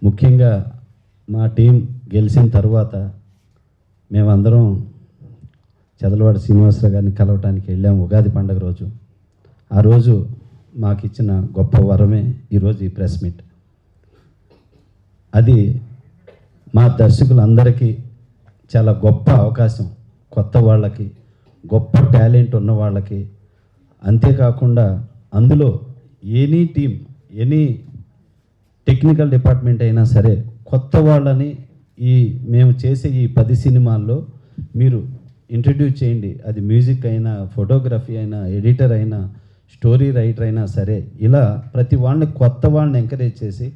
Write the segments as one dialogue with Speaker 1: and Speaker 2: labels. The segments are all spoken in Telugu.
Speaker 1: ముఖ్యంగా మా టీం గెలిచిన తర్వాత మేమందరం చదలవాడ శ్రీనివాసరావు గారిని కలవటానికి వెళ్ళాము ఉగాది పండుగ రోజు. ఆ రోజు మాకు ఇచ్చిన గొప్ప వరమే ఈరోజు ఈ ప్రెస్ మీట్. అది మా దర్శకులందరికీ చాలా గొప్ప అవకాశం, కొత్త వాళ్ళకి, గొప్ప టాలెంట్ ఉన్న వాళ్ళకి. అంతేకాకుండా అందులో any team, any technical department అయినా సరే కొత్త వాళ్ళని మేము చేసే ఈ 10 సినిమాల్లో మీరు ఇంట్రడ్యూస్ చేయండి. అది మ్యూజిక్ అయినా, ఫోటోగ్రఫీ అయినా, ఎడిటర్ అయినా, స్టోరీ రైటర్ అయినా సరే, ఇలా ప్రతి వాళ్ళని, కొత్త వాళ్ళని ఎంకరేజ్ చేసి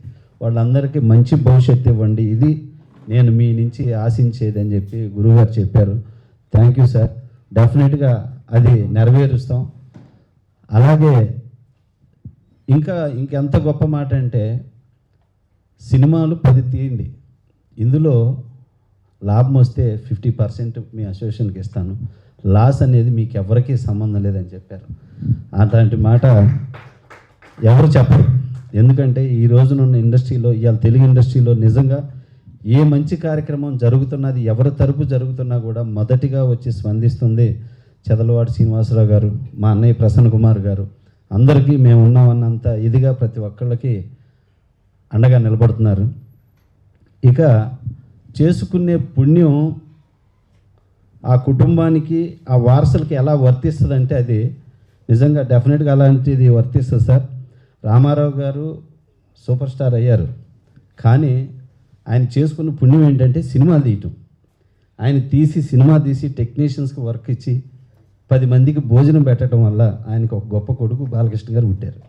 Speaker 1: వాళ్ళందరికీ మంచి భవిష్యత్తు ఇవ్వండి. ఇది నేను మీ నుంచి ఆశించేది అని చెప్పి గురువుగారు చెప్పారు. Thank you sir. డెఫినెట్గా అది నెరవేరుస్తాం. అలాగే ఇంకెంత గొప్ప మాట అంటే, సినిమాలు 10 తీయండి, ఇందులో లాభం వస్తే 50% మీ అసోసియేషన్కి ఇస్తాను, లాస్ అనేది మీకు ఎవరికీ సంబంధం లేదని చెప్పారు. అలాంటి మాట ఎవరు చెప్పరు. ఎందుకంటే ఈ రోజునున్న ఇండస్ట్రీలో, ఇవాళ తెలుగు ఇండస్ట్రీలో నిజంగా ఏ మంచి కార్యక్రమం జరుగుతున్నది, ఎవరి తరపు జరుగుతున్నా కూడా మొదటిగా వచ్చి స్పందిస్తుంది చదలవాడ శ్రీనివాసరావు గారు, మా అన్నయ్య ప్రసన్న కుమార్ గారు. అందరికీ మేము ఉన్నామన్నంత ఇదిగా ప్రతి ఒక్కళ్ళకి అండగా నిలబడుతున్నారు. ఇక చేసుకునే పుణ్యం ఆ కుటుంబానికి, ఆ వారసులకి ఎలా వర్తిస్తుందంటే అది నిజంగా డెఫినెట్గా అలాంటిది వర్తిస్తుంది సార్. రామారావు గారు సూపర్ స్టార్ అయ్యారు, కానీ ఆయన చేసుకున్న పుణ్యం ఏంటంటే సినిమాలు తీయటం. ఆయన సినిమా తీసి టెక్నీషియన్స్కి వర్క్ ఇచ్చి 10 మందికి భోజనం పెట్టడం వల్ల ఆయనకు ఒక గొప్ప కొడుకు బాలకృష్ణ గారు పుట్టారు.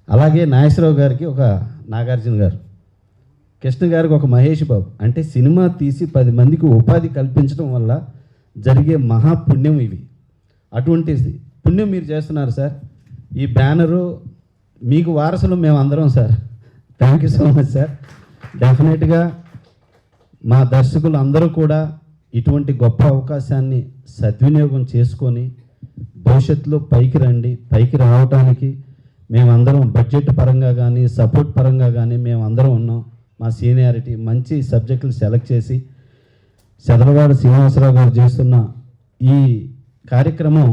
Speaker 1: అలాగే నాగేశ్వరరావు గారికి ఒక నాగార్జున గారు, కృష్ణ గారికి ఒక మహేష్ బాబు. అంటే సినిమా తీసి 10 మందికి ఉపాధి కల్పించడం వల్ల జరిగే మహాపుణ్యం ఇవి. అటువంటి పుణ్యం మీరు చేస్తున్నారు సార్. ఈ బ్యానరు మీకు వారసులు మేము అందరం sir. Thank you so much sir. డెఫినెట్గా మా దర్శకులు అందరూ కూడా ఇటువంటి గొప్ప అవకాశాన్ని సద్వినియోగం చేసుకొని భవిష్యత్తులో పైకి రండి. పైకి రావడానికి మేమందరం బడ్జెట్ పరంగా కానీ, సపోర్ట్ పరంగా కానీ మేమందరం ఉన్నాం. మా సీనియారిటీ మంచి సబ్జెక్టులు సెలెక్ట్ చేసి చదలవాడ శ్రీనివాసరావు గారు చేస్తున్న ఈ కార్యక్రమం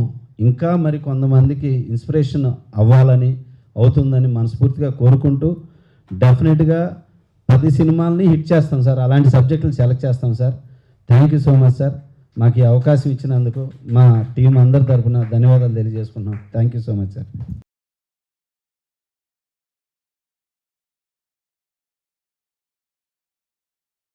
Speaker 1: ఇంకా మరి కొంతమందికి ఇన్స్పిరేషన్ అవ్వాలని, అవుతుందని మనస్ఫూర్తిగా కోరుకుంటూ డెఫినెట్గా 10 సినిమాలని హిట్ చేస్తాం సార్. అలాంటి సబ్జెక్టులు సెలెక్ట్ చేస్తాం sir. Thank you so much sir. మాకు ఈ అవకాశం ఇచ్చినందుకు మా టీం అందరి తరఫున ధన్యవాదాలు తెలియజేసుకున్నాం. Thank you so much sir.